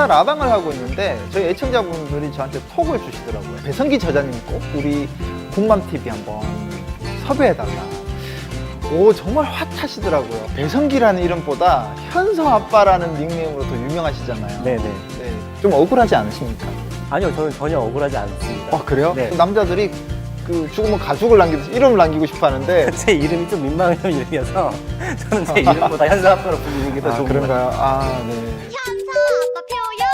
제가 라방을 하고 있는데 저희 애청자분들이 저한테 톡을 주시더라고요. 배성기 저자님 꼭 우리 군맘TV 한번 섭외해달라. 오, 정말 핫하시더라고요. 배성기라는 이름보다 현서 아빠라는 닉네임으로 더 유명하시잖아요. 네네. 네, 좀 억울하지 않으십니까? 아니요, 저는 전혀 억울하지 않습니다. 아, 그래요? 네. 남자들이 그 죽으면 가죽을 남기듯이 이름을 남기고 싶어 하는데 제 이름이 좀 민망한 이름이어서 저는 제 이름보다 현서 아빠로 불리는 게 더 좋은 것 그런가요? 같아요. 아, 네. 현서 아빠 표영어.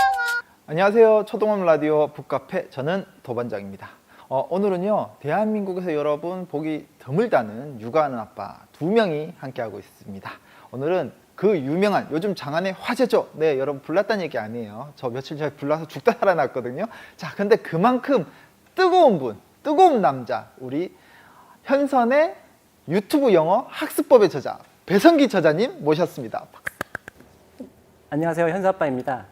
안녕하세요. 초동업 라디오 북카페, 저는 도반장입니다. 오늘은요, 대한민국에서 여러분 보기 드물다는 육아하는 아빠 2명이 함께하고 있습니다. 오늘은 그 유명한, 요즘 장안의 화제죠. 네, 여러분 불났다는 얘기 아니에요. 저 며칠 전에 불나서 죽다 살아났거든요. 자, 근데 그만큼 뜨거운 분, 뜨거운 남자, 우리 현선의 유튜브 영어 학습법의 저자 배성기 저자님 모셨습니다. 안녕하세요, 현서 아빠입니다.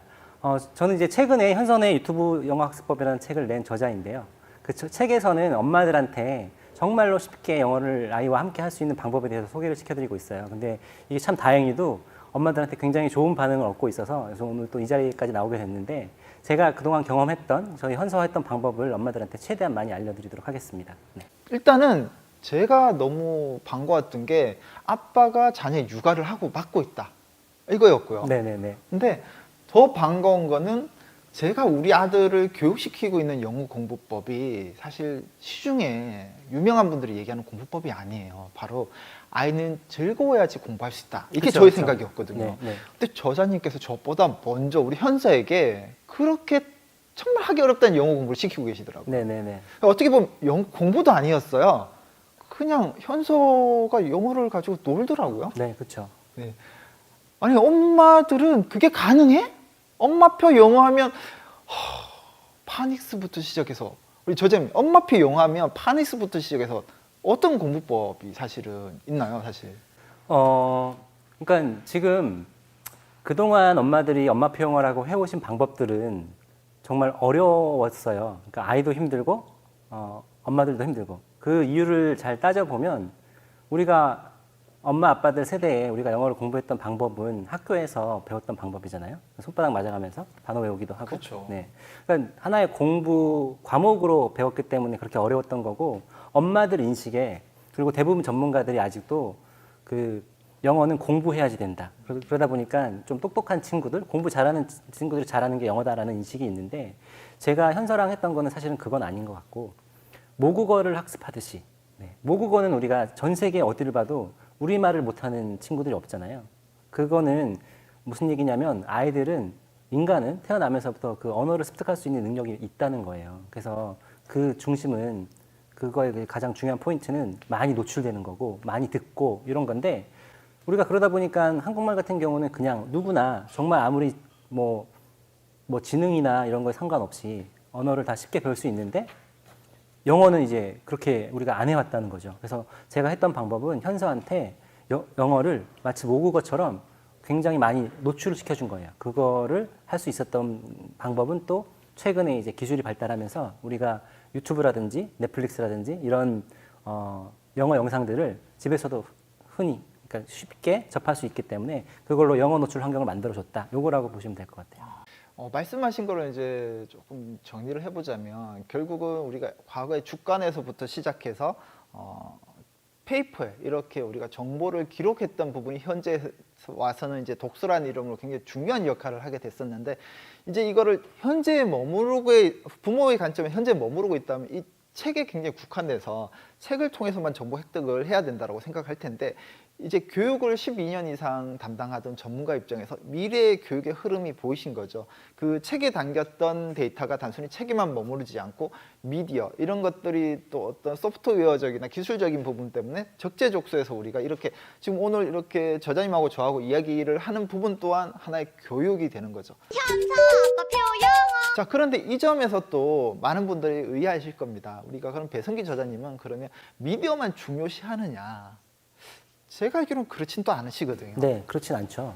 저는 이제 최근에 현선의 유튜브 영어 학습법이라는 책을 낸 저자인데요. 그 책에서는 엄마들한테 정말로 쉽게 영어를 아이와 함께 할 수 있는 방법에 대해서 소개를 시켜드리고 있어요. 근데 이게 참 다행히도 엄마들한테 굉장히 좋은 반응을 얻고 있어서 그래서 오늘 또 이 자리까지 나오게 됐는데 제가 그동안 경험했던 저희 현서했던 방법을 엄마들한테 최대한 많이 알려드리도록 하겠습니다. 네. 일단은 제가 너무 반가웠던 게 아빠가 자녀 육아를 하고 맡고 있다 이거였고요. 네네네. 근데 더 반가운 거는 제가 우리 아들을 교육시키고 있는 영어 공부법이 사실 시중에 유명한 분들이 얘기하는 공부법이 아니에요. 바로 아이는 즐거워야지 공부할 수 있다. 이게 그쵸, 저의 그쵸. 생각이었거든요. 네, 네. 근데 저자님께서 저보다 먼저 우리 현서에게 그렇게 정말 하기 어렵다는 영어 공부를 시키고 계시더라고요. 네네네. 어떻게 보면 공부도 아니었어요. 그냥 현서가 영어를 가지고 놀더라고요. 네, 그렇죠. 네. 아니, 엄마들은 그게 가능해? 엄마표 영어 하면 파닉스부터 시작해서 우리 저자님 엄마표 영어 하면 파닉스부터 시작해서 어떤 공부법이 사실은 있나요, 사실? 그러니까 지금 그동안 엄마들이 엄마표 영어라고 해오신 방법들은 정말 어려웠어요. 그러니까 아이도 힘들고, 엄마들도 힘들고. 그 이유를 잘 따져보면 우리가 엄마 아빠들 세대에 우리가 영어를 공부했던 방법은 학교에서 배웠던 방법이잖아요. 손바닥 맞아가면서 단어 외우기도 하고. 그렇죠. 네. 그러니까 하나의 공부 과목으로 배웠기 때문에 그렇게 어려웠던 거고 엄마들 인식에 그리고 대부분 전문가들이 아직도 그 영어는 공부해야지 된다. 그러다 보니까 좀 똑똑한 친구들, 공부 잘하는 친구들이 잘하는 게 영어다라는 인식이 있는데 제가 현서랑 했던 거는 사실은 그건 아닌 것 같고 모국어를 학습하듯이 네. 모국어는 우리가 전 세계 어디를 봐도 우리말을 못하는 친구들이 없잖아요. 그거는 무슨 얘기냐면 아이들은 인간은 태어나면서부터 그 언어를 습득할 수 있는 능력이 있다는 거예요. 그래서 그 중심은 그거의 가장 중요한 포인트는 많이 노출되는 거고 많이 듣고 이런 건데 우리가 그러다 보니까 한국말 같은 경우는 그냥 누구나 정말 아무리 뭐 지능이나 이런 거에 상관없이 언어를 다 쉽게 배울 수 있는데 영어는 이제 그렇게 우리가 안 해왔다는 거죠. 그래서 제가 했던 방법은 현서한테 영어를 마치 모국어처럼 굉장히 많이 노출을 시켜준 거예요. 그거를 할 수 있었던 방법은 또 최근에 이제 기술이 발달하면서 우리가 유튜브라든지 넷플릭스라든지 이런 영어 영상들을 집에서도 흔히 그러니까 쉽게 접할 수 있기 때문에 그걸로 영어 노출 환경을 만들어줬다. 요거라고 보시면 될 것 같아요. 말씀하신 거를 이제 조금 정리를 해보자면 결국은 우리가 과거의 주간에서부터 시작해서 페이퍼에 이렇게 우리가 정보를 기록했던 부분이 현재 와서는 이제 독서라는 이름으로 굉장히 중요한 역할을 하게 됐었는데 이제 이거를 현재에 머무르고 부모의 관점에 현재에 머무르고 있다면 이 책에 굉장히 국한돼서 책을 통해서만 정보 획득을 해야 된다고 생각할 텐데 이제 교육을 12년 이상 담당하던 전문가 입장에서 미래의 교육의 흐름이 보이신 거죠. 그 책에 담겼던 데이터가 단순히 책에만 머무르지 않고 미디어 이런 것들이 또 어떤 소프트웨어적이나 기술적인 부분 때문에 적재적소에서 우리가 이렇게 지금 오늘 이렇게 저자님하고 저하고 이야기를 하는 부분 또한 하나의 교육이 되는 거죠. 현서 아빠 표영어. 자, 그런데 이 점에서 또 많은 분들이 의아하실 겁니다. 우리가 그럼 배성기 저자님은 그러면 미디어만 중요시하느냐? 제가 알기로는 그렇진 또 않으시거든요. 네, 그렇진 않죠.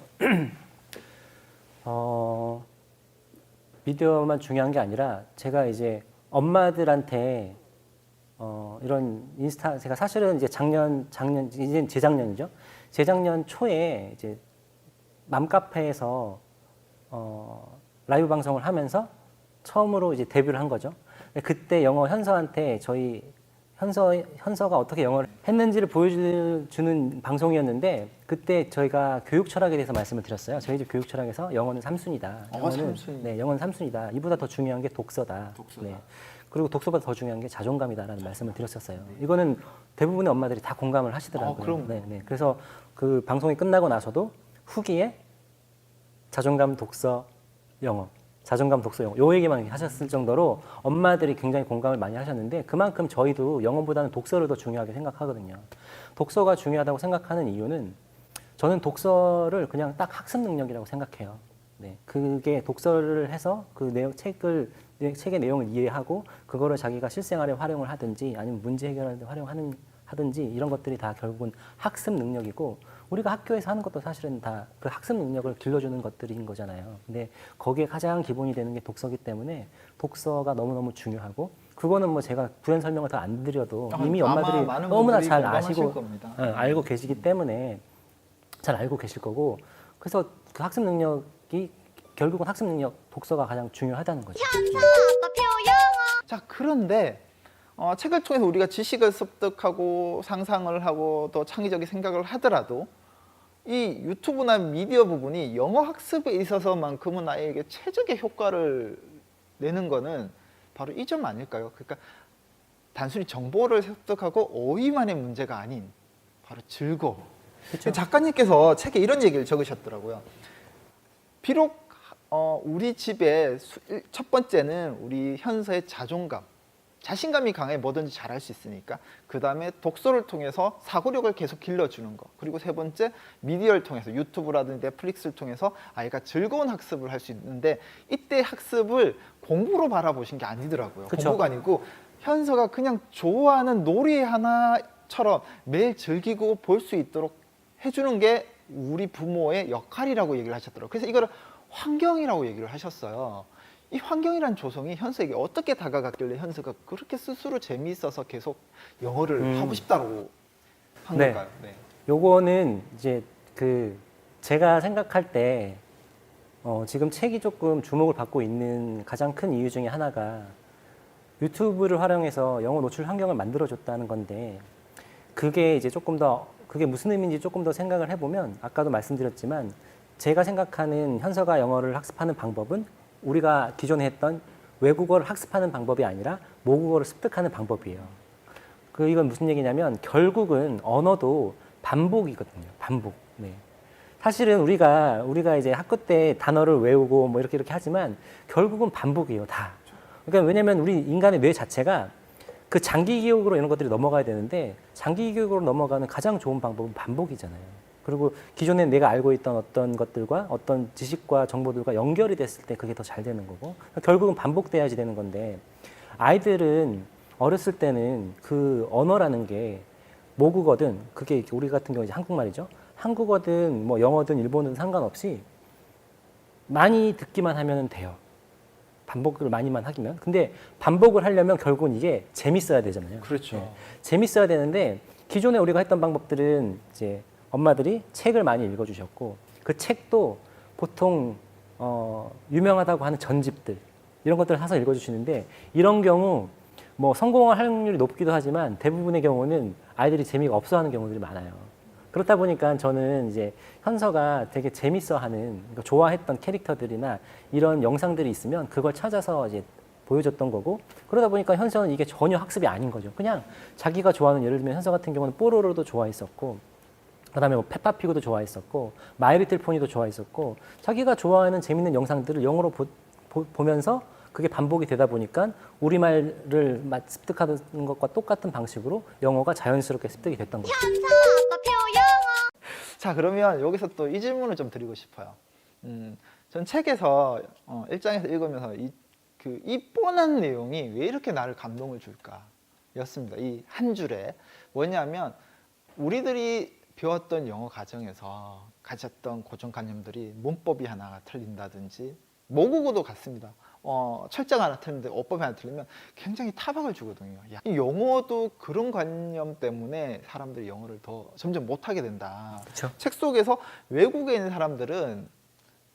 미디어만 중요한 게 아니라 제가 이제 엄마들한테 이런 인스타 제가 사실은 이제 작년 이제 재작년이죠. 재작년 초에 이제 맘카페에서 라이브 방송을 하면서 처음으로 이제 데뷔를 한 거죠. 그때 영어 현서한테 저희 현서가 어떻게 영어를 했는지를 보여주는 방송이었는데 그때 저희가 교육 철학에 대해서 말씀을 드렸어요. 저희 집 교육 철학에서 영어는 삼순이다. 영어는 네, 영어는 삼순이다. 이보다 더 중요한 게 독서다. 네. 그리고 독서보다 더 중요한 게 자존감이다라는 말씀을 드렸었어요. 이거는 대부분의 엄마들이 다 공감을 하시더라고요. 그럼. 네, 네. 그래서 그 방송이 끝나고 나서도 후기에 자존감 독서 영어, 자존감 독서 영어 요 얘기만 하셨을 정도로 엄마들이 굉장히 공감을 많이 하셨는데 그만큼 저희도 영어보다는 독서를 더 중요하게 생각하거든요. 독서가 중요하다고 생각하는 이유는 저는 독서를 그냥 딱 학습 능력이라고 생각해요. 네, 그게 독서를 해서 그 내용 책의 내용을 이해하고 그거를 자기가 실생활에 활용을 하든지 아니면 문제 해결하는 데 하든지 이런 것들이 다 결국은 학습 능력이고 우리가 학교에서 하는 것도 사실은 다 그 학습 능력을 길러주는 것들인 거잖아요. 근데 거기에 가장 기본이 되는 게 독서기 때문에 독서가 너무너무 중요하고 그거는 뭐 제가 부연 설명을 더 안 드려도 이미 아마 엄마들이 많은 너무나 분들이 잘 공감하실 아시고 겁니다. 알고 계시기 때문에 잘 알고 계실 거고 그래서 그 학습 능력이 결국은 학습 능력 독서가 가장 중요하다는 거죠. 현서 아빠표 영어. 자, 그런데 책을 통해서 우리가 지식을 습득하고 상상을 하고 또 창의적인 생각을 하더라도 이 유튜브나 미디어 부분이 영어 학습에 있어서만큼은 아이에게 최적의 효과를 내는 거는 바로 이 점 아닐까요? 그러니까 단순히 정보를 습득하고 어휘만의 문제가 아닌 바로 즐거움. 그렇죠? 작가님께서 책에 이런 얘기를 적으셨더라고요. 비록 우리 집의 첫 번째는 우리 현서의 자존감, 자신감이 강해 뭐든지 잘할 수 있으니까 그 다음에 독서를 통해서 사고력을 계속 길러주는 거 그리고 세 번째 미디어를 통해서 유튜브라든지 넷플릭스를 통해서 아이가 즐거운 학습을 할 수 있는데 이때 학습을 공부로 바라보신 게 아니더라고요. 그쵸. 공부가 아니고 현서가 그냥 좋아하는 놀이 하나처럼 매일 즐기고 볼 수 있도록 해주는 게 우리 부모의 역할이라고 얘기를 하셨더라고요. 그래서 이거를 환경이라고 얘기를 하셨어요. 이 환경이란 조성이 현서에게 어떻게 다가갔길래 현서가 그렇게 스스로 재미있어서 계속 영어를 하고 싶다고 한 네. 걸까요? 네. 요거는 이제 그 제가 생각할 때 지금 책이 조금 주목을 받고 있는 가장 큰 이유 중에 하나가 유튜브를 활용해서 영어 노출 환경을 만들어줬다는 건데 그게 이제 조금 더 그게 무슨 의미인지 조금 더 생각을 해보면 아까도 말씀드렸지만 제가 생각하는 현서가 영어를 학습하는 방법은 우리가 기존에 했던 외국어를 학습하는 방법이 아니라 모국어를 습득하는 방법이에요. 이건 무슨 얘기냐면 결국은 언어도 반복이거든요. 반복. 네. 사실은 우리가 이제 학교 때 단어를 외우고 뭐 이렇게 하지만 결국은 반복이에요. 다. 그러니까 왜냐면 우리 인간의 뇌 자체가 그 장기 기억으로 이런 것들이 넘어가야 되는데 장기 기억으로 넘어가는 가장 좋은 방법은 반복이잖아요. 그리고 기존에 내가 알고 있던 어떤 것들과 어떤 지식과 정보들과 연결이 됐을 때 그게 더 잘 되는 거고 결국은 반복돼야지 되는 건데 아이들은 어렸을 때는 그 언어라는 게 모국어든 그게 우리 같은 경우 이제 한국말이죠. 한국어든 뭐 영어든 일본어든 상관없이 많이 듣기만 하면 돼요. 반복을 많이만 하기면. 근데 반복을 하려면 결국은 이게 재밌어야 되잖아요. 그렇죠. 네. 재밌어야 되는데 기존에 우리가 했던 방법들은 이제 엄마들이 책을 많이 읽어주셨고 그 책도 보통 유명하다고 하는 전집들 이런 것들을 사서 읽어주시는데 이런 경우 뭐 성공할 확률이 높기도 하지만 대부분의 경우는 아이들이 재미가 없어하는 경우들이 많아요. 그렇다 보니까 저는 이제 현서가 되게 재밌어하는 그러니까 좋아했던 캐릭터들이나 이런 영상들이 있으면 그걸 찾아서 이제 보여줬던 거고 그러다 보니까 현서는 이게 전혀 학습이 아닌 거죠. 그냥 자기가 좋아하는 예를 들면 현서 같은 경우는 뽀로로도 좋아했었고 그다음에 뭐 페파피그도 좋아했었고 마이리틀 포니도 좋아했었고 자기가 좋아하는 재밌는 영상들을 영어로 보면서 그게 반복이 되다 보니까 우리말을 습득하는 것과 똑같은 방식으로 영어가 자연스럽게 습득이 됐던 거죠. 현서 아빠표 영어. 자, 그러면 여기서 또 이 질문을 좀 드리고 싶어요. 전 책에서 1장에서 읽으면서 이 뻔한 내용이 왜 이렇게 나를 감동을 줄까? 였습니다. 이 한 줄에. 뭐냐면 우리들이 배웠던 영어 과정에서 가졌던 고정관념들이 문법이 하나가 틀린다든지 모국어도 같습니다. 철자가 하나 틀리는데 어법이 하나 틀리면 굉장히 타박을 주거든요. 이 영어도 그런 관념 때문에 사람들이 영어를 더 점점 못하게 된다. 그쵸. 책 속에서 외국에 있는 사람들은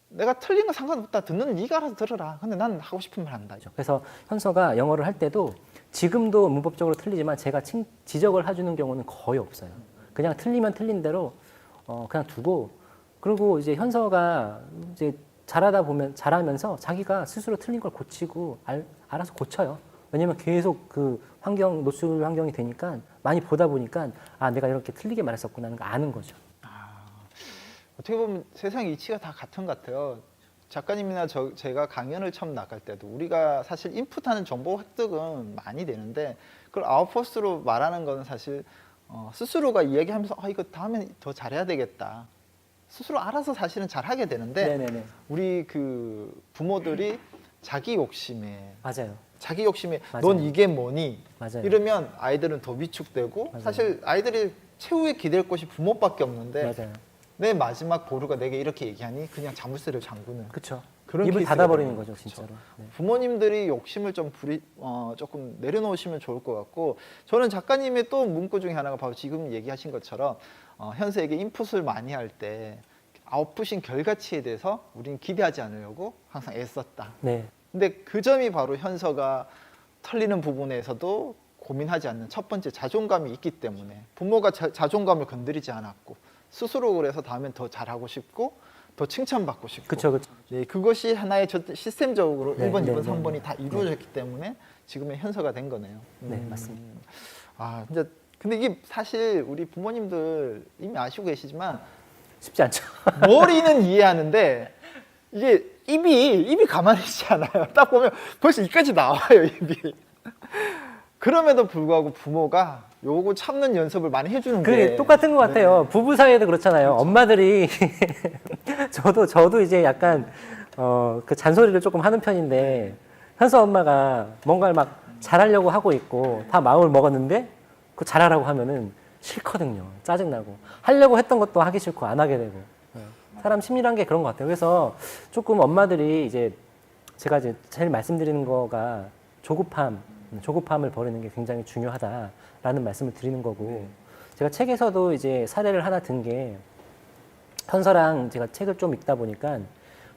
내가 틀린 거 상관없다. 듣는 네가 알아서 들어라. 근데 난 하고 싶은 말 한다. 그래서 현서가 영어를 할 때도 지금도 문법적으로 틀리지만 제가 지적을 해주는 경우는 거의 없어요. 그냥 틀리면 틀린 대로 그냥 두고, 그리고 이제 현서가 이제 잘하면서 자기가 스스로 틀린 걸 고치고 알아서 고쳐요. 왜냐면 계속 그 노출 환경이 되니까 많이 보다 보니까 아, 내가 이렇게 틀리게 말했었구나 하는 거 아는 거죠. 어떻게 보면 세상 이치가 다 같은 것 같아요. 작가님이나 제가 강연을 처음 나갈 때도 우리가 사실 인풋하는 정보 획득은 많이 되는데 그걸 아웃포스트로 말하는 거는 사실 스스로가 이야기하면서 이거 다음엔 더 잘해야 되겠다. 스스로 알아서 사실은 잘하게 되는데 네네네. 우리 그 부모들이 자기 욕심에 맞아요. 넌 맞아요. 이게 뭐니? 맞아요. 이러면 아이들은 더 위축되고 맞아요. 사실 아이들이 최후에 기댈 곳이 부모밖에 없는데 맞아요. 내 마지막 보루가 내게 이렇게 얘기하니 그냥 자물쇠를 잠그는 그렇죠. 그런 입을 케이스가 닫아버리는 되는 거죠, 거죠. 진짜로. 네. 부모님들이 욕심을 좀 조금 내려놓으시면 좋을 것 같고 저는 작가님의 또 문구 중에 하나가 바로 지금 얘기하신 것처럼 현서에게 인풋을 많이 할 때 아웃풋인 결과치에 대해서 우리는 기대하지 않으려고 항상 애썼다. 네. 근데 그 점이 바로 현서가 털리는 부분에서도 고민하지 않는 첫 번째 자존감이 있기 때문에 부모가 자존감을 건드리지 않았고 스스로 그래서 다음엔 더 잘하고 싶고 더 칭찬받고 싶고 그렇죠, 그렇죠. 네, 그것이 하나의 시스템적으로 네, 1번, 네, 2번, 네, 3번이 네. 다 이루어졌기 때문에 지금의 현서가 된 거네요. 네, 맞습니다. 진짜 근데 이게 사실 우리 부모님들 이미 아시고 계시지만 쉽지 않죠. 머리는 이해하는데 이게 입이 가만히 있지 않아요. 딱 보면 벌써 입까지 나와요, 입이. 그럼에도 불구하고 부모가 요거 참는 연습을 많이 해주는 게 그게 똑같은 것 같아요. 부부 사이에도 그렇잖아요. 엄마들이 저도 이제 약간 그 잔소리를 조금 하는 편인데 현서 엄마가 뭔가를 막 잘하려고 하고 있고 다 마음을 먹었는데 그 잘하라고 하면은 싫거든요. 짜증나고 하려고 했던 것도 하기 싫고 안 하게 되고 사람 심리란 게 그런 것 같아요. 그래서 조금 엄마들이 이제 제가 이제 제일 말씀드리는 거가 조급함을 버리는 게 굉장히 중요하다라는 말씀을 드리는 거고 제가 책에서도 이제 사례를 하나 든 게 현서랑 제가 책을 좀 읽다 보니까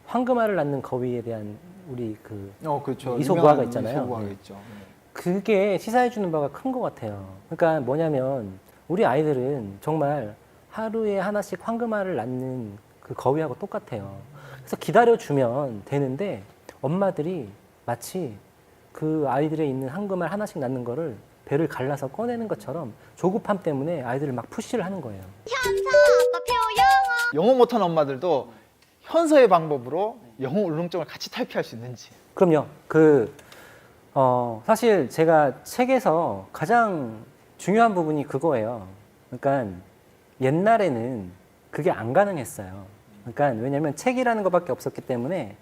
황금알을 낳는 거위에 대한 우리 그 그렇죠. 이소구화가 있잖아요. 이소구화가 네. 있죠. 그게 시사해 주는 바가 큰 것 같아요. 그러니까 뭐냐면 우리 아이들은 정말 하루에 하나씩 황금알을 낳는 그 거위하고 똑같아요. 그래서 기다려주면 되는데 엄마들이 마치 그 아이들에 있는 황금알 하나씩 낳는 거를 배를 갈라서 꺼내는 것처럼 조급함 때문에 아이들을 막 푸시를 하는 거예요. 현서 아빠 영어. 영어 못하는 엄마들도 현서의 방법으로 영어 울렁증을 같이 탈피할 수 있는지. 그럼요. 사실 제가 책에서 가장 중요한 부분이 그거예요. 그러니까 옛날에는 그게 안 가능했어요. 그러니까 왜냐면 책이라는 것밖에 없었기 때문에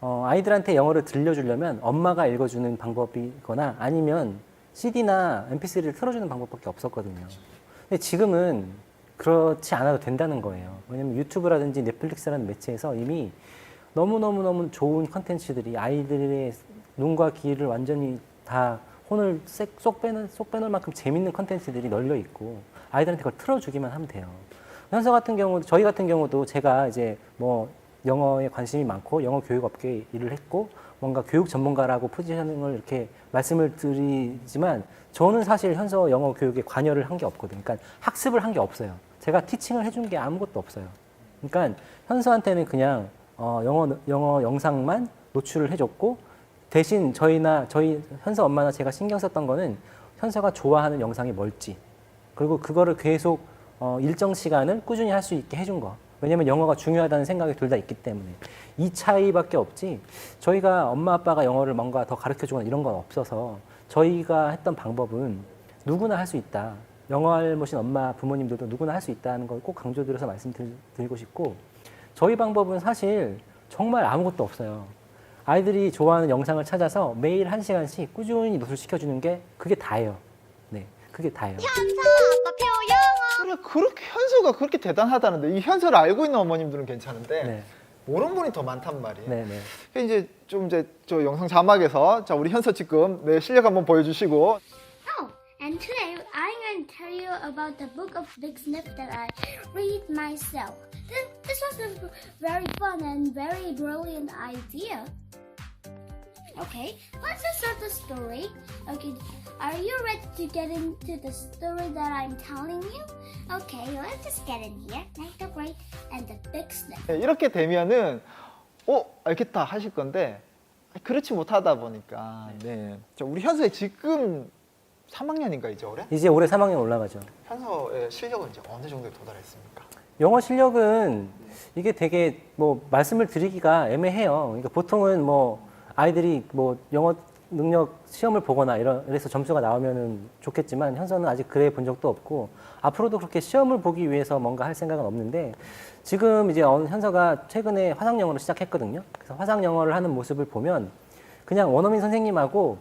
아이들한테 영어를 들려주려면 엄마가 읽어주는 방법이거나 아니면 CD나 MP3를 틀어주는 방법밖에 없었거든요. 근데 지금은 그렇지 않아도 된다는 거예요. 왜냐면 유튜브라든지 넷플릭스라는 매체에서 이미 너무너무너무 좋은 컨텐츠들이 아이들의 눈과 귀를 완전히 다 혼을 쏙 빼놓을 만큼 재밌는 컨텐츠들이 널려 있고 아이들한테 그걸 틀어주기만 하면 돼요. 현서 같은 경우, 저희 같은 경우도 제가 이제 뭐 영어에 관심이 많고 영어 교육 업계에 일을 했고 뭔가 교육 전문가라고 포지셔닝을 이렇게 말씀을 드리지만 저는 사실 현서 영어 교육에 관여를 한 게 없거든요. 그러니까 학습을 한 게 없어요. 제가 티칭을 해준 게 아무것도 없어요. 그러니까 현서한테는 그냥 영어 영상만 노출을 해줬고 대신 저희 현서 엄마나 제가 신경 썼던 거는 현서가 좋아하는 영상이 뭘지 그리고 그거를 계속 일정 시간을 꾸준히 할 수 있게 해준 거. 왜냐면 영어가 중요하다는 생각이 둘 다 있기 때문에 이 차이밖에 없지 저희가 엄마 아빠가 영어를 뭔가 더 가르쳐주거나 이런 건 없어서 저희가 했던 방법은 누구나 할 수 있다. 영어 알못인 엄마 부모님들도 누구나 할 수 있다는 걸 꼭 강조드려서 말씀드리고 싶고 저희 방법은 사실 정말 아무것도 없어요. 아이들이 좋아하는 영상을 찾아서 매일 1시간씩 꾸준히 노출시켜주는 게 그게 다예요. 네, 그게 다예요. 현서 아빠 영어. 그래, 그렇게 현서가 그렇게 대단하다는데 이 현서를 알고 있는 어머님들은 괜찮은데 네, 모르는 분이 더 많단 말이에요. 네, 네. 이제 저 영상 자막에서 자 우리 현서 지금 네, 실력 한번 보여주시고. Oh, and today I'm going to tell you about the book of Big Snip that I read myself. This was a very fun and very brilliant idea. Okay, let's just start the story. Okay, are you ready to get into the story that I'm telling you? Okay, let's just get in here. Make the break and the big snake. 네, 이렇게 되면은 알겠다 하실 건데 그렇지 못하다 보니까 네. 우리 현서의 지금 3학년인가 이제 올해? 이제 올해 3학년 올라가죠. 현서의 실력은 이제 어느 정도에 도달했습니까? 영어 실력은 이게 되게 뭐 말씀을 드리기가 애매해요. 그러니까 보통은 뭐 아이들이 뭐 영어 능력 시험을 보거나 이래서 점수가 나오면은 좋겠지만 현서는 아직 그래 본 적도 없고 앞으로도 그렇게 시험을 보기 위해서 뭔가 할 생각은 없는데 지금 이제 현서가 최근에 화상 영어를 시작했거든요. 그래서 화상 영어를 하는 모습을 보면 그냥 원어민 선생님하고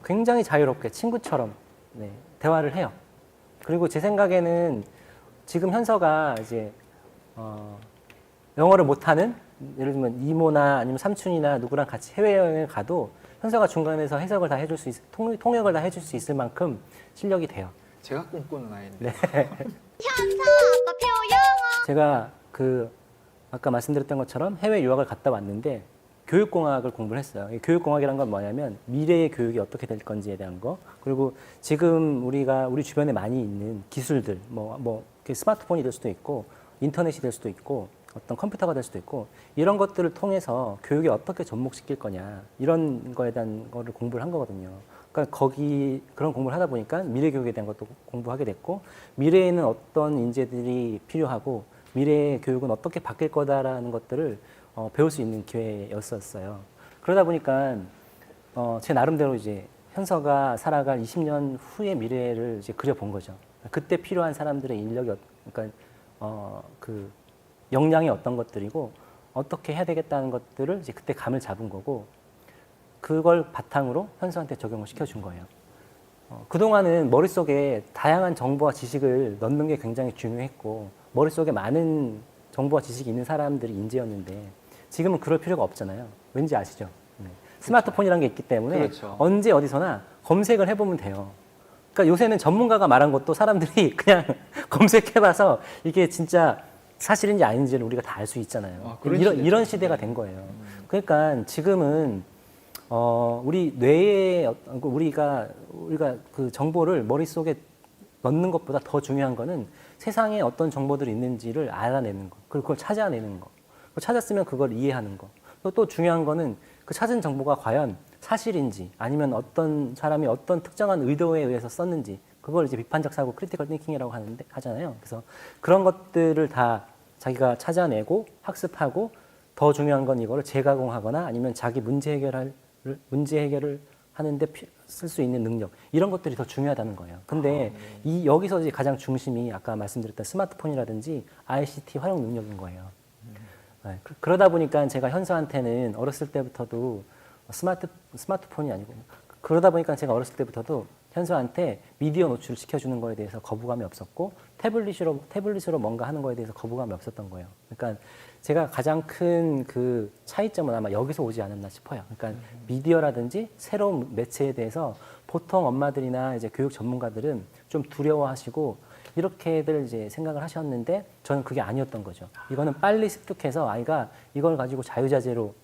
굉장히 자유롭게 친구처럼 네, 대화를 해요. 그리고 제 생각에는 지금 현서가 이제 영어를 못하는 예를 들면 이모나 아니면 삼촌이나 누구랑 같이 해외여행을 가도 현서가 중간에서 해석을 다 해줄 수 통역을 다 해줄 수 있을 만큼 실력이 돼요. 제가 꿈꾸는 아이인데. 네. 현서 아빠표 영어. 제가 아까 말씀드렸던 것처럼 해외 유학을 갔다 왔는데 교육공학을 공부를 했어요. 이 교육공학이란 건 뭐냐면 미래의 교육이 어떻게 될 건지에 대한 거 그리고 지금 우리 주변에 많이 있는 기술들 스마트폰이 될 수도 있고 인터넷이 될 수도 있고 어떤 컴퓨터가 될 수도 있고 이런 것들을 통해서 교육에 어떻게 접목시킬 거냐 이런 거에 대한 거를 공부를 한 거거든요. 그러니까 그런 공부를 하다 보니까 미래 교육에 대한 것도 공부하게 됐고 미래에는 어떤 인재들이 필요하고 미래의 교육은 어떻게 바뀔 거다라는 것들을 배울 수 있는 기회였었어요. 그러다 보니까 제 나름대로 이제 현서가 살아갈 20년 후의 미래를 이제 그려본 거죠. 그때 필요한 사람들의 인력이 그러니까 그 역량이 어떤 것들이고 어떻게 해야 되겠다는 것들을 이제 그때 감을 잡은 거고 그걸 바탕으로 현서한테 적용을 시켜준 거예요. 그동안은 머릿속에 다양한 정보와 지식을 넣는 게 굉장히 중요했고 머릿속에 많은 정보와 지식이 있는 사람들이 인재였는데 지금은 그럴 필요가 없잖아요. 왠지 아시죠? 네. 스마트폰이라는 게 있기 때문에 그렇죠. 언제 어디서나 검색을 해보면 돼요. 그러니까 요새는 전문가가 말한 것도 사람들이 그냥 검색해봐서 이게 진짜 사실인지 아닌지를 우리가 다 알 수 있잖아요. 그런 이런 시대가 된 거예요. 그러니까 지금은 우리 뇌에 우리가 그 정보를 머릿속에 넣는 것보다 더 중요한 거는 세상에 어떤 정보들이 있는지를 알아내는 거, 그리고 그걸 찾아내는 거. 찾았으면 그걸 이해하는 거. 또 중요한 거는 그 찾은 정보가 과연 사실인지 아니면 어떤 사람이 어떤 특정한 의도에 의해서 썼는지 그걸 이제 비판적 사고 크리티컬 띵킹이라고 하잖아요. 그래서 그런 것들을 다 자기가 찾아내고 학습하고 더 중요한 건 이거를 재가공하거나 아니면 자기 문제 해결을 하는데 쓸 수 있는 능력 이런 것들이 더 중요하다는 거예요. 근데 여기서 이제 가장 중심이 아까 말씀드렸던 스마트폰이라든지 ICT 활용 능력인 거예요. 네, 그러다 보니까 제가 현서한테는 어렸을 때부터도 스마트폰이 아니고 그러다 보니까 제가 어렸을 때부터도 현서한테 미디어 노출을 시켜주는 거에 대해서 거부감이 없었고 태블릿으로 뭔가 하는 거에 대해서 거부감이 없었던 거예요. 그러니까 제가 가장 큰 그 차이점은 아마 여기서 오지 않았나 싶어요. 그러니까 미디어라든지 새로운 매체에 대해서 보통 엄마들이나 이제 교육 전문가들은 좀 두려워하시고 이렇게들 이제 생각을 하셨는데 저는 그게 아니었던 거죠. 이거는 빨리 습득해서 아이가 이걸 가지고 자유자재로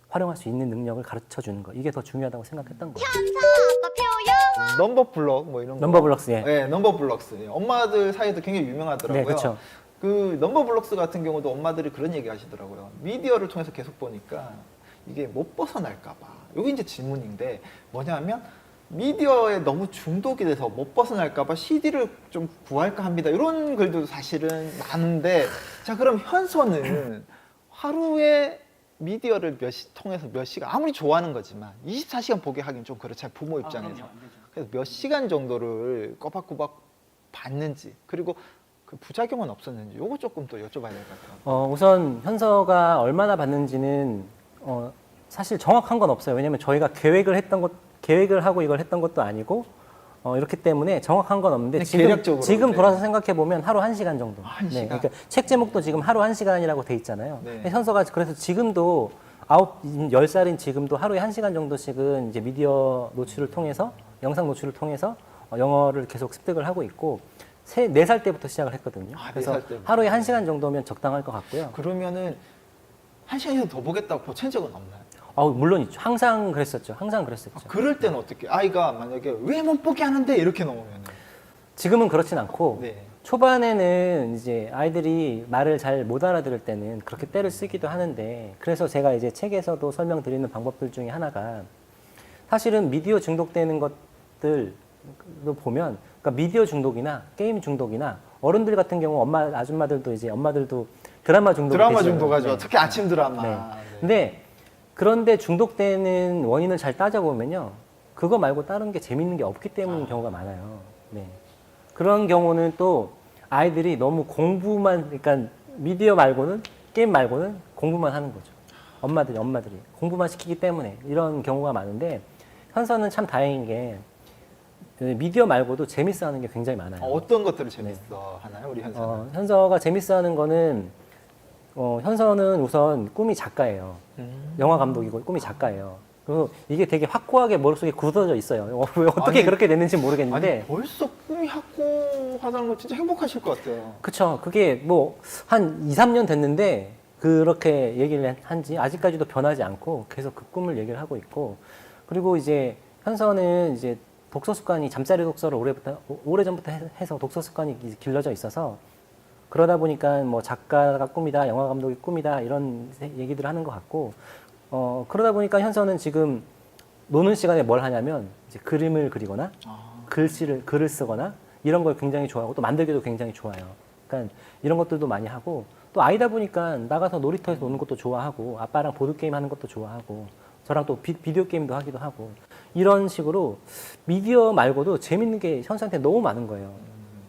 활용할 수 있는 능력을 가르쳐 주는 거. 이게 더 중요하다고 생각했던 거예요. 현서 아빠표 영어. 넘버블럭 뭐 이런 거. 넘버블럭스, 예. 네, 넘버블럭스. 예, 엄마들 사이에도 굉장히 유명하더라고요. 네, 그렇죠. 그 넘버블럭스 같은 경우도 엄마들이 그런 얘기 하시더라고요. 미디어를 통해서 계속 보니까 이게 못 벗어날까 봐. 이게 이제 질문인데 뭐냐면 미디어에 너무 중독이 돼서 못 벗어날까 봐 CD를 좀 구할까 합니다. 이런 글도 사실은 많은데 자, 그럼 현서는 하루에 미디어를 통해서 몇 시간 아무리 좋아하는 거지만 24시간 보게 하긴 좀 그렇잖아요. 부모 입장에서. 그래서 몇 시간 정도를 꼬박꼬박 봤는지 그리고 그 부작용은 없었는지 요거 조금 또 여쭤봐야 될 것 같아요. 우선 현서가 얼마나 받는지는 사실 정확한 건 없어요. 왜냐하면 저희가 계획을 하고 이걸 했던 것도 아니고 이렇기 때문에 정확한 건 없는데 계략적으로 지금 네. 돌아서 생각해 보면 하루 1시간 정도. 한 네, 시간? 그러니까 책 제목도 지금 하루 1시간이라고 돼 있잖아요. 네. 근데 현서가 그래서 지금도 10살인 지금도 하루에 1시간 정도씩은 이제 미디어 노출을 통해서 영상 노출을 통해서 영어를 계속 습득을 하고 있고 네 살 때부터 시작을 했거든요. 아, 4살 그래서 때부터. 하루에 1시간 정도면 적당할 것 같고요. 그러면은 한 시간이라도 더 보겠다고 보챈 적은 없나요? 물론 있죠. 항상 그랬었죠. 항상 그랬었죠. 그럴 때는 어떻게 아이가 만약에 왜 못 보게 하는데 이렇게 나오면은 지금은 그렇진 않고 네. 초반에는 이제 아이들이 말을 잘 못 알아들을 때는 그렇게 때를 쓰기도 하는데 그래서 제가 이제 책에서도 설명드리는 방법들 중에 하나가 사실은 미디어 중독되는 것들도 보면 그러니까 미디어 중독이나 게임 중독이나 어른들 같은 경우 엄마 아줌마들도 이제 엄마들도 드라마 중독 드라마 중독하죠. 네. 특히 아침 드라마. 네. 네. 근데 그런데 중독되는 원인을 잘 따져보면요. 그거 말고 다른 게 재밌는 게 없기 때문인 경우가 많아요. 네. 그런 경우는 또 아이들이 너무 공부만, 그러니까 미디어 말고는, 게임 말고는 공부만 하는 거죠. 엄마들이 공부만 시키기 때문에 이런 경우가 많은데 현서는 참 다행인 게 미디어 말고도 재밌어 하는 게 굉장히 많아요. 어떤 것들을 재밌어 하나요, 우리 현서는? 현서가 재밌어 하는 거는 현서는 우선 꿈이 작가예요. 영화 감독이고 꿈이 작가예요. 그리고 이게 되게 확고하게 머릿속에 굳어져 있어요. 왜 어떻게 아니, 그렇게 됐는지 모르겠는데. 아니, 벌써 꿈이 확고하다는 거 진짜 행복하실 것 같아요. 그쵸. 그게 뭐 한 2, 3년 됐는데 그렇게 얘기를 한지 아직까지도 변하지 않고 계속 그 꿈을 얘기를 하고 있고. 그리고 이제 현서는 이제 독서 습관이 잠자리 독서를 오래전부터 해서 독서 습관이 길러져 있어서 그러다 보니까 뭐 작가가 꿈이다, 영화 감독이 꿈이다 이런 얘기들을 하는 것 같고 그러다 보니까 현서는 지금 노는 시간에 뭘 하냐면 이제 그림을 그리거나 글을 쓰거나 이런 걸 굉장히 좋아하고 또 만들기도 굉장히 좋아요. 그러니까 이런 것들도 많이 하고 또 아이다 보니까 나가서 놀이터에서 노는 것도 좋아하고 아빠랑 보드게임 하는 것도 좋아하고 저랑 또 비디오 게임도 하기도 하고 이런 식으로 미디어 말고도 재밌는 게 현서한테 너무 많은 거예요.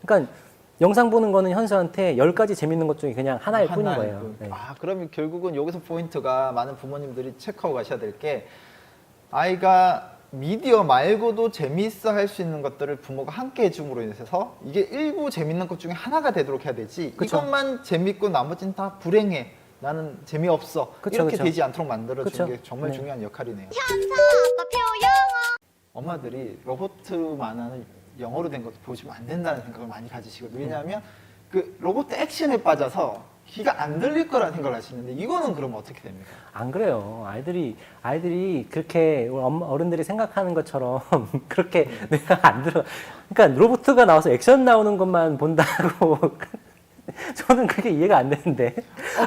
그러니까 영상 보는 거는 현서한테 10가지 재밌는 것 중에 그냥 하나일 뿐인 거예요. 네. 그러면 결국은 여기서 포인트가 많은 부모님들이 체크하고 가셔야 될 게 아이가 미디어 말고도 재미있어 할 수 있는 것들을 부모가 함께 해줌으로 인해서 이게 일부 재밌는 것 중에 하나가 되도록 해야 되지 그쵸. 이것만 재밌고 나머지는 다 불행해 나는 재미없어 그쵸, 이렇게 그쵸. 되지 않도록 만들어주는 그쵸. 게 정말 네. 중요한 역할이네요. 현서 아빠 표영어 엄마들이 로봇 만화는 영어로 된 것도 보시면 안 된다는 생각을 많이 가지시거든요. 왜냐하면 그 로봇 액션에 빠져서 귀가 안 들릴 거라는 생각을 하시는데 이거는 그럼 어떻게 됩니까? 안 그래요. 아이들이 그렇게 어른들이 생각하는 것처럼 그렇게 내가 안 들어. 그러니까 로봇가 나와서 액션 나오는 것만 본다고. 저는 그게 이해가 안 되는데.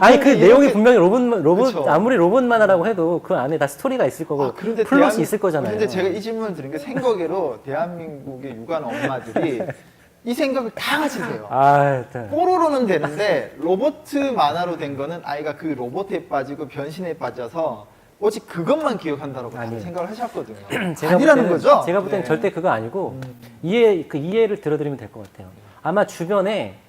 아니 그 근데 내용이 이렇게- 분명히 로봇 그쵸. 아무리 로봇 만화라고 해도 그 안에 다 스토리가 있을 거고 그런데 플롯이 있을 거잖아요. 근데 제가 이 질문을 드린 게 생각외로 대한민국의 육아 엄마들이 이 생각을 다 가지세요. 뽀로로는 되는데 로봇 만화로 된 거는 아이가 그 로봇에 빠지고 변신에 빠져서 오직 그것만 기억한다고 다들 아니에요. 생각을 하셨거든요. 제가 아니라는 볼 때는- 거죠? 제가 볼 때는 네. 절대 그거 아니고 이해를 들어드리면 될 것 같아요. 아마 주변에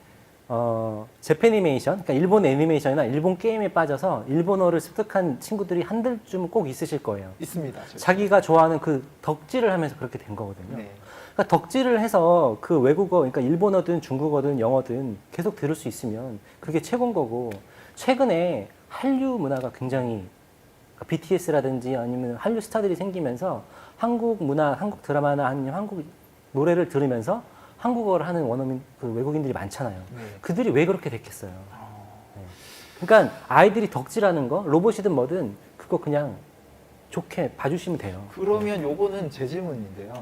재패니메이션, 그러니까 일본 애니메이션이나 일본 게임에 빠져서 일본어를 습득한 친구들이 한들쯤 꼭 있으실 거예요. 있습니다. 절대. 자기가 좋아하는 그 덕질을 하면서 그렇게 된 거거든요. 네. 그러니까 덕질을 해서 그 외국어, 그러니까 일본어든 중국어든 영어든 계속 들을 수 있으면 그게 최고인 거고 최근에 한류 문화가 굉장히 그러니까 BTS라든지 아니면 한류 스타들이 생기면서 한국 문화, 한국 드라마나 아니면 한국 노래를 들으면서 한국어를 하는 원어민 그 외국인들이 많잖아요. 네. 그들이 왜 그렇게 됐겠어요? 네. 그러니까 아이들이 덕질하는 거, 로봇이든 뭐든 그거 그냥 좋게 봐주시면 돼요. 그러면 요거는 제 질문인데요.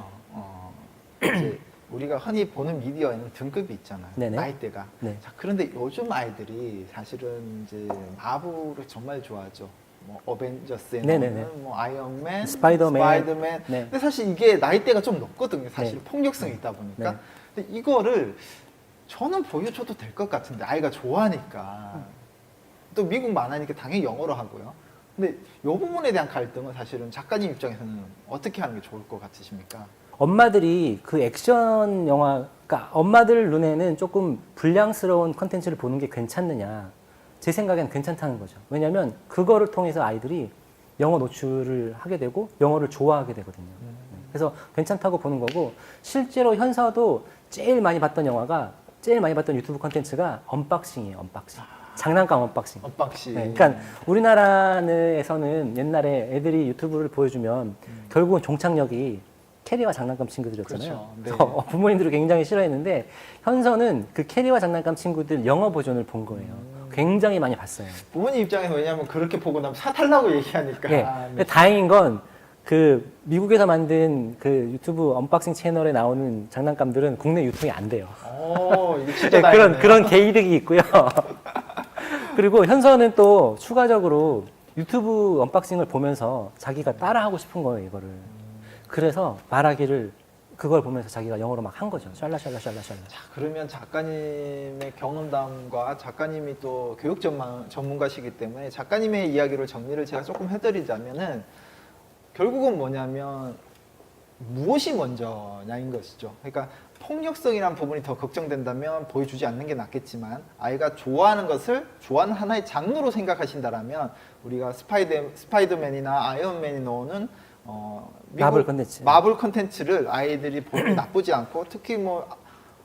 이제 우리가 흔히 보는 미디어에는 등급이 있잖아요. 네네. 나이대가. 네. 자, 그런데 요즘 아이들이 사실은 이제 마블을 정말 좋아하죠. 뭐 어벤져스에 네네네. 나오는 뭐 아이언맨, 스파이더맨. 네. 근데 사실 이게 나이대가 좀 높거든요. 사실 네. 폭력성이 있다 보니까. 네. 근데 이거를 저는 보여줘도 될 것 같은데 아이가 좋아하니까. 또 미국 만화니까 당연히 영어로 하고요. 근데 이 부분에 대한 갈등은 사실은 작가님 입장에서는 어떻게 하는 게 좋을 것 같으십니까? 엄마들이 그 액션 영화, 그러니까 엄마들 눈에는 조금 불량스러운 컨텐츠를 보는 게 괜찮느냐. 제 생각엔 괜찮다는 거죠. 왜냐하면 그거를 통해서 아이들이 영어 노출을 하게 되고 영어를 좋아하게 되거든요. 그래서 괜찮다고 보는 거고 실제로 현서도 제일 많이 봤던 유튜브 컨텐츠가 언박싱이에요. 언박싱. 장난감 언박싱. 언박싱. 네, 그러니까 우리나라에서는 옛날에 애들이 유튜브를 보여주면 결국은 종착역이 캐리와 장난감 친구들이었잖아요. 그렇죠. 네. 그래서 부모님들이 굉장히 싫어했는데 현서는 그 캐리와 장난감 친구들 영어 버전을 본 거예요. 굉장히 많이 봤어요. 부모님 입장에서 왜냐하면 그렇게 보고 나면 사달라고 얘기하니까. 예. 네. 근데 다행인 건 그 미국에서 만든 그 유튜브 언박싱 채널에 나오는 장난감들은 국내 유통이 안 돼요. 이거 진짜 네, 다행이네요. 그런 개이득이 있고요. 그리고 현서는 또 추가적으로 유튜브 언박싱을 보면서 자기가 따라하고 싶은 거예요, 이거를. 그래서 말하기를 그걸 보면서 자기가 영어로 막 한 거죠. 샬라샬라샬라샬라. 자, 그러면 작가님의 경험담과 작가님이 또 교육 전문가시기 때문에 작가님의 이야기로 정리를 제가 조금 해드리자면은 결국은 뭐냐면 무엇이 먼저냐인 것이죠. 그러니까 폭력성이란 부분이 더 걱정된다면 보여주지 않는 게 낫겠지만 아이가 좋아하는 것을 좋아하는 하나의 장르로 생각하신다라면 우리가 스파이더맨이나 아이언맨이 나오는 마블 컨텐츠를 아이들이 보면 나쁘지 않고 특히 뭐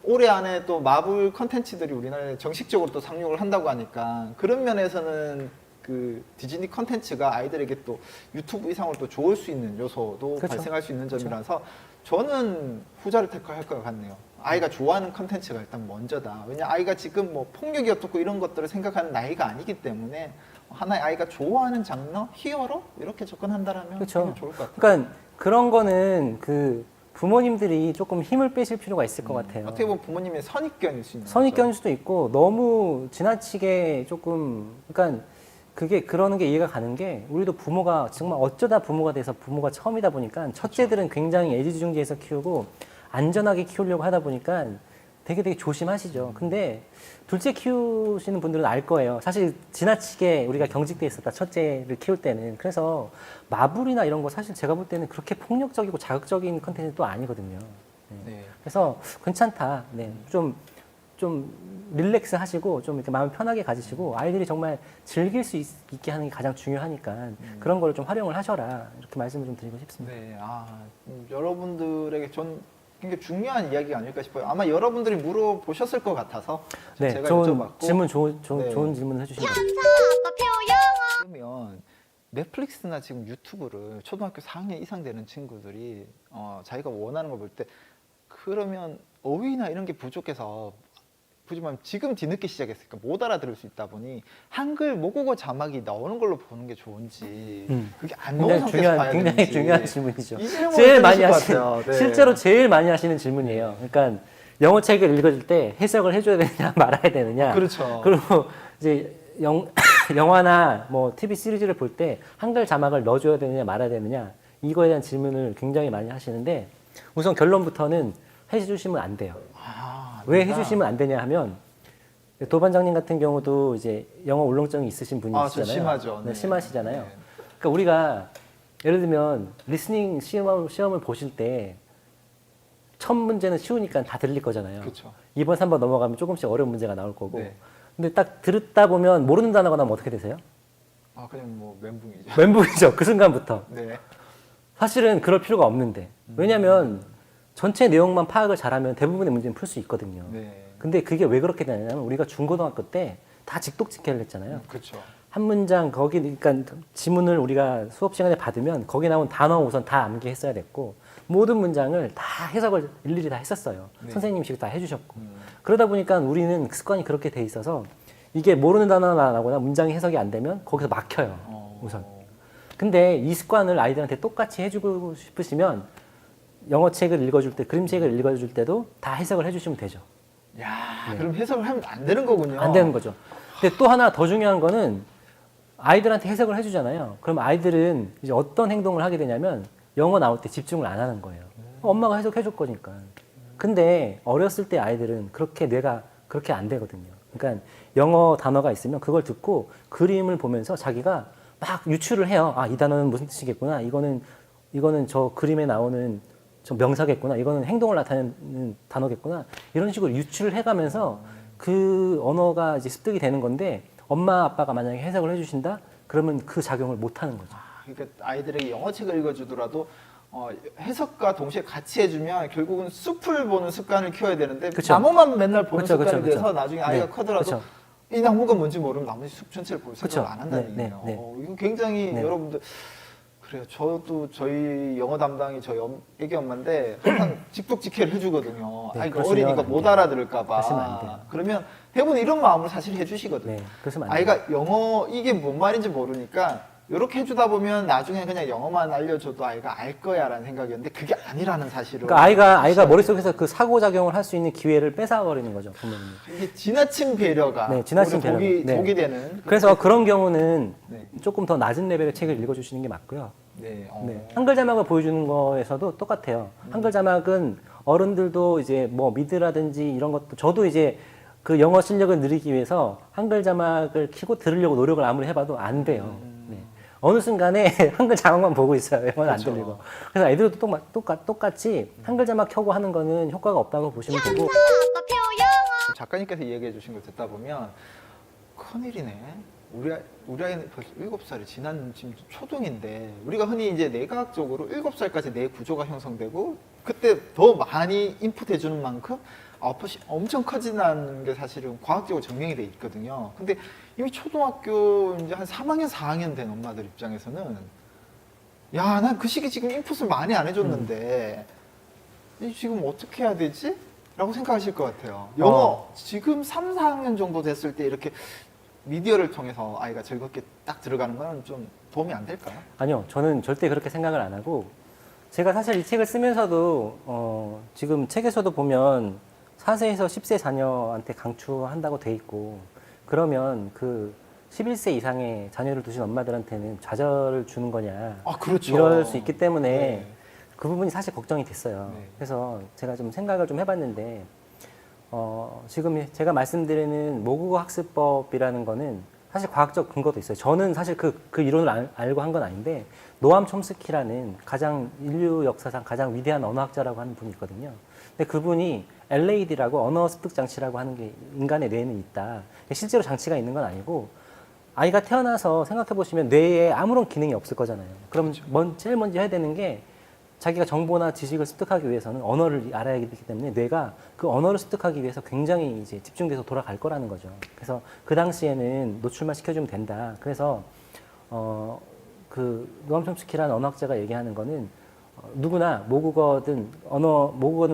올해 안에 또 마블 컨텐츠들이 우리나라에 정식적으로 또 상륙을 한다고 하니까 그런 면에서는 그 디즈니 컨텐츠가 아이들에게 또 유튜브 이상으로 또 좋을 수 있는 요소도 그렇죠. 발생할 수 있는 점이라서 저는 후자를 택할 것 같네요. 아이가 좋아하는 컨텐츠가 일단 먼저다. 왜냐 아이가 지금 뭐 폭력이 어떻고 이런 것들을 생각하는 나이가 아니기 때문에 하나의 아이가 좋아하는 장르, 히어로 이렇게 접근한다라면 그렇죠. 굉장히 좋을 것 같아요. 그러니까 그런 거는 그 부모님들이 조금 힘을 빼실 필요가 있을 것 같아요. 어떻게 보면 부모님의 선입견일 수 있는 선입견일 수도 있고 너무 지나치게 조금 그러니까 그게 그러는 게 이해가 가는 게 우리도 부모가 정말 어쩌다 부모가 돼서 부모가 처음이다 보니까 첫째들은 굉장히 애지중지해서 키우고 안전하게 키우려고 하다 보니까 되게 조심하시죠. 근데 둘째 키우시는 분들은 알 거예요. 사실 지나치게 우리가 경직돼 있었다 첫째를 키울 때는. 그래서 마블이나 이런 거 사실 제가 볼 때는 그렇게 폭력적이고 자극적인 컨텐츠는 또 아니거든요. 네. 그래서 괜찮다. 네. 좀 릴렉스 하시고 좀 이렇게 마음 편하게 가지시고 아이들이 정말 즐길 수 있게 하는 게 가장 중요하니까 그런 거를 좀 활용을 하셔라. 이렇게 말씀을 좀 드리고 싶습니다. 네, 여러분들에게 전 굉장히 중요한 이야기가 아닐까 싶어요. 아마 여러분들이 물어보셨을 것 같아서 네, 제가 좋은 여쭤봤고 질문, 네. 좋은 질문을 해주신 것 같아요. 현서 아빠 표 영어. 그러면 넷플릭스나 지금 유튜브를 초등학교 4학년 이상 되는 친구들이 자기가 원하는 걸 볼 때 그러면 어휘나 이런 게 부족해서 하지만 지금 뒤늦게 시작했으니까 못 알아들을 수 있다 보니 한글 모국어 자막이 나오는 걸로 보는 게 좋은지 그게 안 나오는 상태에서 봐야 굉장히 되는지 중요한 질문이죠. 이 질문을 제일 많이 해주실 것 하시는 같아요. 네. 실제로 제일 많이 하시는 질문이에요. 그러니까 영어 책을 읽을 때 해석을 해줘야 되느냐 말아야 되느냐. 그렇죠. 그리고 이제 영화나 뭐 TV 시리즈를 볼 때 한글 자막을 넣어줘야 되느냐 말아야 되느냐 이거에 대한 질문을 굉장히 많이 하시는데 우선 결론부터는 해주시면 안 돼요. 왜 해주시면 안 되냐 하면 도반장님 같은 경우도 이제 영어 울렁증이 있으신 분이시잖아요. 저 심하죠. 네, 네. 심하시잖아요. 네. 그러니까 우리가 예를 들면 리스닝 시험을 보실 때 첫 문제는 쉬우니까 다 들릴 거잖아요. 그렇죠. 2번, 3번 넘어가면 조금씩 어려운 문제가 나올 거고. 네. 근데 딱 들었다 보면 모르는 단어가 나오면 어떻게 되세요? 그냥 뭐 멘붕이죠. 멘붕이죠. 그 순간부터. 네. 사실은 그럴 필요가 없는데. 왜냐하면 전체 내용만 파악을 잘하면 대부분의 문제는 풀 수 있거든요. 네. 근데 그게 왜 그렇게 되냐면 우리가 중고등학교 때 다 직독직해를 했잖아요. 그렇죠. 한 문장 거기 그러니까 지문을 우리가 수업 시간에 받으면 거기 나온 단어 우선 다 암기했어야 됐고 모든 문장을 다 해석을 일일이 다 했었어요. 네. 선생님식이 다 해주셨고 그러다 보니까 우리는 습관이 그렇게 돼 있어서 이게 모르는 단어가 나거나 문장이 해석이 안 되면 거기서 막혀요. 우선. 근데 이 습관을 아이들한테 똑같이 해주고 싶으시면 영어 책을 읽어줄 때, 그림책을 읽어줄 때도 다 해석을 해주시면 되죠. 야, 그럼 해석을 하면 안 되는 거군요. 안 되는 거죠. 근데 또 하나 더 중요한 거는 아이들한테 해석을 해주잖아요. 그럼 아이들은 이제 어떤 행동을 하게 되냐면 영어 나올 때 집중을 안 하는 거예요. 엄마가 해석해줄 거니까. 근데 어렸을 때 아이들은 그렇게 뇌가 그렇게 안 되거든요. 그러니까 영어 단어가 있으면 그걸 듣고 그림을 보면서 자기가 막 유추를 해요. 이 단어는 무슨 뜻이겠구나. 이거는 저 그림에 나오는 저 명사겠구나. 이거는 행동을 나타내는 단어겠구나. 이런 식으로 유추를 해가면서 그 언어가 이제 습득이 되는 건데 엄마 아빠가 만약에 해석을 해주신다? 그러면 그 작용을 못 하는 거죠. 그러니까 아이들에게 영어책을 읽어주더라도 해석과 동시에 같이 해주면 결국은 숲을 보는 습관을 키워야 되는데 그쵸. 나무만 맨날 보는 그쵸, 습관이 그쵸, 돼서 그쵸. 나중에 아이가 네, 커더라도 그쵸. 이 나무가 뭔지 모르면 나머지 숲 전체를 볼 생각을 그쵸. 안 한다는 네, 얘기예요. 네, 네. 이거 굉장히 네. 여러분들 그래요. 저도 저희 영어 담당이 저희 애기 엄마인데 항상 직독직해를 해주거든요. 네, 아니, 그 그러시면 어린이가 안 못 돼요. 알아들을까 봐. 그러시면 안 돼요. 그러면 대부분 이런 마음으로 사실 해주시거든요. 네, 그러시면 안 돼요. 아이가 영어 이게 뭔 말인지 모르니까 이렇게 해주다 보면 나중에 그냥 영어만 알려줘도 아이가 알 거야라는 생각이었는데 그게 아니라는 사실을. 그러니까 아이가 머릿속에서 그 사고작용을 할 수 있는 기회를 뺏어버리는 거죠, 부모님이. 이게 지나친 배려가 네, 지나친 오히려 배려가. 네. 독이 되는. 그래서 그런 경우는 네. 조금 더 낮은 레벨의 책을 읽어주시는 게 맞고요. 네. 네. 한글 자막을 보여주는 거에서도 똑같아요. 한글 자막은 어른들도 이제 뭐 미드라든지 이런 것도 저도 이제 그 영어 실력을 늘리기 위해서 한글 자막을 켜고 들으려고 노력을 아무리 해봐도 안 돼요. 네. 어느 순간에 한글 자막만 보고 있어요. 영어는 안 그렇죠. 들리고. 그래서 애들도 똑같이 한글 자막 켜고 하는 거는 효과가 없다고 보시면 되고. 아빠 표영 작가님께서 이야기해 주신 걸 듣다 보면 큰일이네. 우리 아이는 벌써 7살이 지난 지금 초등인데 우리가 흔히 이제 내과학적으로 7살까지 뇌 구조가 형성되고 그때 더 많이 인풋해 주는 만큼 아웃풋이 엄청 커진다는 게 사실은 과학적으로 증명이 돼 있거든요. 근데 이미 초등학교 이제 한 3학년, 4학년 된 엄마들 입장에서는 야, 난 그 시기 지금 인풋을 많이 안 해줬는데 이 지금 어떻게 해야 되지? 라고 생각하실 것 같아요. 영어 지금 3, 4학년 정도 됐을 때 이렇게 미디어를 통해서 아이가 즐겁게 딱 들어가는 건 좀 도움이 안 될까요? 아니요, 저는 절대 그렇게 생각을 안 하고 제가 사실 이 책을 쓰면서도 지금 책에서도 보면 4세에서 10세 자녀한테 강추한다고 돼 있고 그러면 그 11세 이상의 자녀를 두신 엄마들한테는 좌절을 주는 거냐 아, 그렇죠. 이럴 수 있기 때문에 네. 그 부분이 사실 걱정이 됐어요. 네. 그래서 제가 좀 생각을 좀 해봤는데 지금 제가 말씀드리는 모국어 학습법이라는 거는 사실 과학적 근거도 있어요. 저는 사실 그 이론을 알고 한 건 아닌데 노암 촘스키라는 가장 인류 역사상 가장 위대한 언어학자라고 하는 분이 있거든요. 근데 그분이 LAD라고 언어 습득 장치라고 하는 게 인간의 뇌에는 있다. 실제로 장치가 있는 건 아니고 아이가 태어나서 생각해 보시면 뇌에 아무런 기능이 없을 거잖아요. 그럼 제일 먼저 해야 되는 게 자기가 정보나 지식을 습득하기 위해서는 언어를 알아야 되기 때문에 뇌가 그 언어를 습득하기 위해서 굉장히 이제 집중돼서 돌아갈 거라는 거죠. 그래서 그 당시에는 노출만 시켜주면 된다. 그래서 그 노암 촘스키라는 언어학자가 얘기하는 거는 누구나 모국어든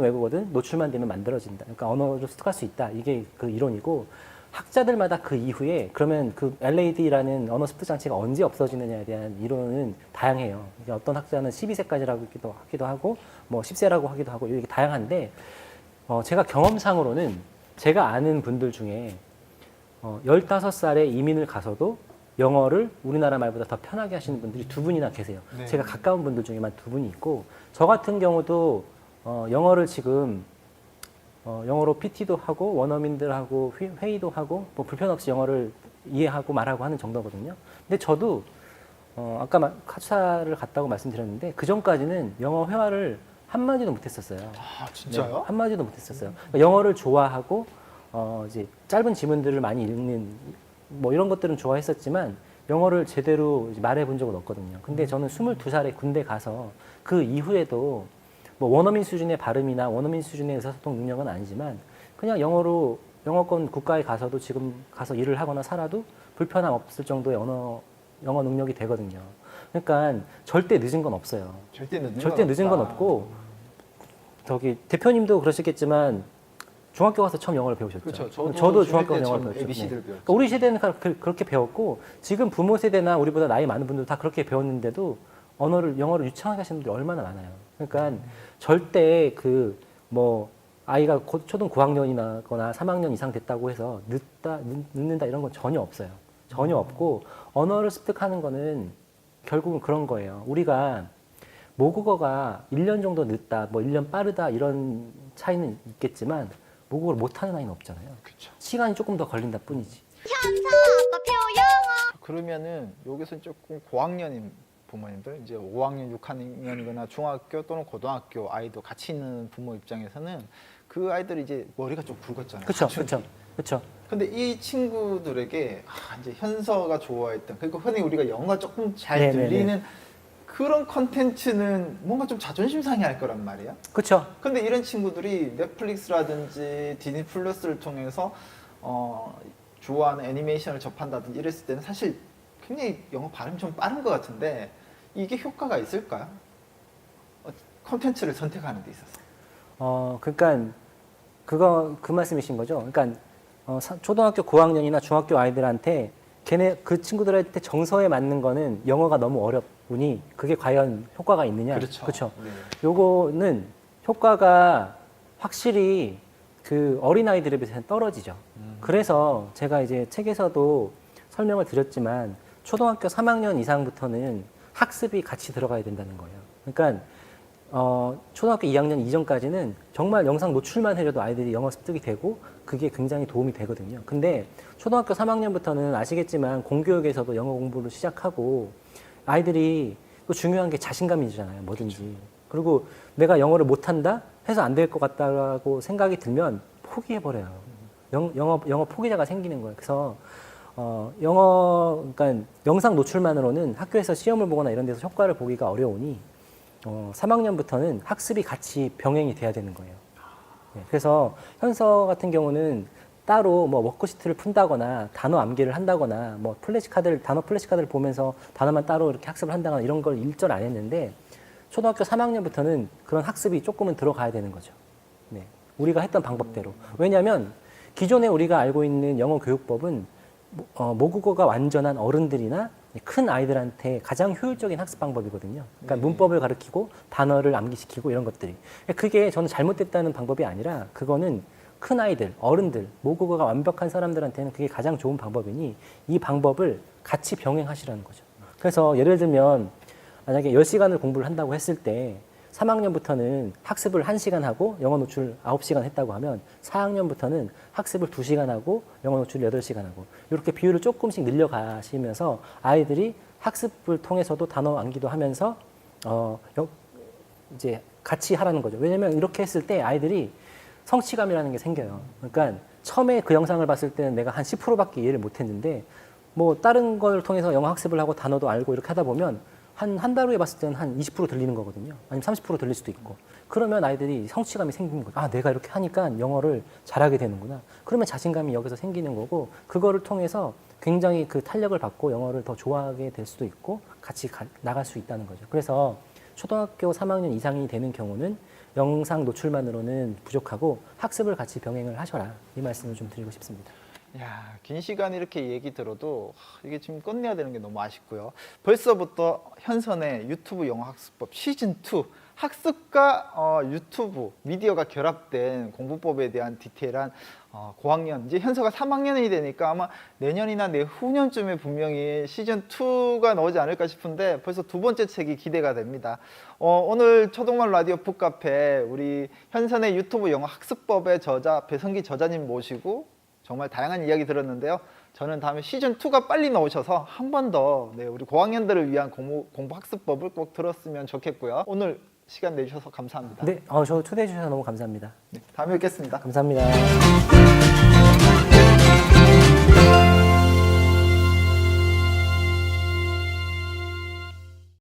외국어든 노출만 되면 만들어진다. 그러니까 언어를 습득할 수 있다. 이게 그 이론이고 학자들마다 그 이후에 그러면 그 LAD라는 언어 습득 장치가 언제 없어지느냐에 대한 이론은 다양해요. 그러니까 어떤 학자는 12세까지라고 하기도 하고 뭐 10세라고 하기도 하고 이게 다양한데 제가 경험상으로는 제가 아는 분들 중에 15살에 이민을 가서도 영어를 우리나라 말보다 더 편하게 하시는 분들이 2분이나 계세요. 네. 제가 가까운 분들 중에만 2분이 있고 저 같은 경우도 영어를 지금 영어로 PT도 하고 원어민들하고 회의도 하고 뭐 불편 없이 영어를 이해하고 말하고 하는 정도거든요. 근데 저도 아까 카츠사를 갔다고 말씀드렸는데 그 전까지는 영어 회화를 한마디도 못했었어요. 아, 진짜요? 네, 한마디도 못했었어요. 그러니까 영어를 좋아하고 이제 짧은 지문들을 많이 읽는 뭐 이런 것들은 좋아했었지만 영어를 제대로 말해본 적은 없거든요. 근데 저는 22살에 군대 가서 그 이후에도 뭐 원어민 수준의 발음이나 원어민 수준의 의사소통 능력은 아니지만 그냥 영어권 국가에 가서도 지금 가서 일을 하거나 살아도 불편함 없을 정도의 영어 능력이 되거든요. 그러니까 절대 늦은 건 없어요. 절대 늦은 건 없고 대표님도 그러시겠지만 중학교 가서 처음 영어를 배우셨죠. 그렇죠. 저도 중학교 가서 영어를 처음 배웠죠. ABC를 네. 배웠죠. 그러니까 우리 세대는 그렇게 배웠고 지금 부모 세대나 우리보다 나이 많은 분들 다 그렇게 배웠는데도 영어를 유창하게 하시는 분들이 얼마나 많아요. 그러니까 절대 아이가 초등 9학년이나거나 3학년 이상 됐다고 해서 늦는다 이런 건 전혀 없어요. 전혀 없고 언어를 습득하는 거는 결국은 그런 거예요. 우리가 모국어가 1년 정도 늦다, 뭐 1년 빠르다 이런 차이는 있겠지만 모국어를 못하는 아이는 없잖아요. 그렇죠. 시간이 조금 더 걸린다 뿐이지. 현서 아빠 표영 그러면은 여기서 조금 고학년인 부모님들 이제 5학년, 6학년이거나 중학교 또는 고등학교 아이도 같이 있는 부모 입장에서는 그 아이들이 이제 머리가 좀 굵었잖아요. 그렇죠. 근데 이 친구들에게 이제 현서가 좋아했던 그리고 흔히 우리가 영어 조금 잘 네네네. 들리는 그런 컨텐츠는 뭔가 좀 자존심 상해할 거란 말이야. 그렇죠. 근데 이런 친구들이 넷플릭스라든지 디즈니 플러스를 통해서 좋아하는 애니메이션을 접한다든지 이랬을 때는 사실 굉장히 영어 발음이 좀 빠른 것 같은데 이게 효과가 있을까요? 콘텐츠를 선택하는 데 있어서. 그러니까 그 말씀이신 거죠. 그러니까 초등학교 고학년이나 중학교 아이들한테 그 친구들한테 정서에 맞는 거는 영어가 너무 어렵으니 그게 과연 효과가 있느냐? 그렇죠. 그렇죠. 네. 요거는 효과가 확실히 그 어린 아이들에 비해서는 떨어지죠. 그래서 제가 이제 책에서도 설명을 드렸지만 초등학교 3학년 이상부터는 학습이 같이 들어가야 된다는 거예요. 그러니까 초등학교 2학년 이전까지는 정말 영상 노출만 해줘도 아이들이 영어 습득이 되고 그게 굉장히 도움이 되거든요. 근데 초등학교 3학년부터는 아시겠지만 공교육에서도 영어 공부를 시작하고 아이들이 또 중요한 게 자신감이잖아요. 뭐든지. 그리고 내가 영어를 못한다 해서 안 될 것 같다라고 생각이 들면 포기해버려요. 영어 포기자가 생기는 거예요. 그래서 그러니까 영상 노출만으로는 학교에서 시험을 보거나 이런 데서 효과를 보기가 어려우니 3학년부터는 학습이 같이 병행이 돼야 되는 거예요. 네, 그래서 현서 같은 경우는 따로 뭐 워크시트를 푼다거나 단어 암기를 한다거나 뭐 단어 플래시카드를 보면서 단어만 따로 이렇게 학습을 한다거나 이런 걸 일절 안 했는데 초등학교 3학년부터는 그런 학습이 조금은 들어가야 되는 거죠. 네, 우리가 했던 방법대로. 왜냐하면 기존에 우리가 알고 있는 영어 교육법은 모국어가 완전한 어른들이나 큰 아이들한테 가장 효율적인 학습 방법이거든요. 그러니까 문법을 가르치고 단어를 암기시키고 이런 것들이. 그게 저는 잘못됐다는 방법이 아니라 그거는 큰 아이들, 어른들, 모국어가 완벽한 사람들한테는 그게 가장 좋은 방법이니 이 방법을 같이 병행하시라는 거죠. 그래서 예를 들면 만약에 10시간을 공부를 한다고 했을 때 3학년부터는 학습을 1시간 하고 영어 노출 9시간 했다고 하면 4학년부터는 학습을 2시간 하고 영어 노출 8시간 하고 이렇게 비율을 조금씩 늘려가시면서 아이들이 학습을 통해서도 단어 암기도 하면서 이제 같이 하라는 거죠. 왜냐면 이렇게 했을 때 아이들이 성취감이라는 게 생겨요. 그러니까 처음에 그 영상을 봤을 때는 내가 한 10%밖에 이해를 못 했는데 뭐 다른 걸 통해서 영어 학습을 하고 단어도 알고 이렇게 하다 보면 한 달 후에 봤을 때는 한 20% 들리는 거거든요. 아니면 30% 들릴 수도 있고. 그러면 아이들이 성취감이 생기는 거죠. 아, 내가 이렇게 하니까 영어를 잘하게 되는구나. 그러면 자신감이 여기서 생기는 거고, 그거를 통해서 굉장히 그 탄력을 받고 영어를 더 좋아하게 될 수도 있고, 같이 나갈 수 있다는 거죠. 그래서 초등학교 3학년 이상이 되는 경우는 영상 노출만으로는 부족하고 학습을 같이 병행을 하셔라. 이 말씀을 좀 드리고 싶습니다. 야, 긴 시간 이렇게 얘기 들어도 이게 지금 끝내야 되는 게 너무 아쉽고요. 벌써부터 현선의 유튜브 영어 학습법 시즌2 학습과 유튜브 미디어가 결합된 공부법에 대한 디테일한 고학년, 이제 현서가 3학년이 되니까 아마 내년이나 내후년쯤에 분명히 시즌2가 나오지 않을까 싶은데 벌써 두 번째 책이 기대가 됩니다. 오늘 초등말 라디오 북카페 우리 현선의 유튜브 영어 학습법의 저자 배성기 저자님 모시고 정말 다양한 이야기 들었는데요. 저는 다음에 시즌2가 빨리 나오셔서 한 번 더 우리 고학년들을 위한 공부 학습법을 꼭 들었으면 좋겠고요. 오늘 시간 내주셔서 감사합니다. 네, 저 초대해 주셔서 너무 감사합니다. 네, 다음에 뵙겠습니다. 감사합니다.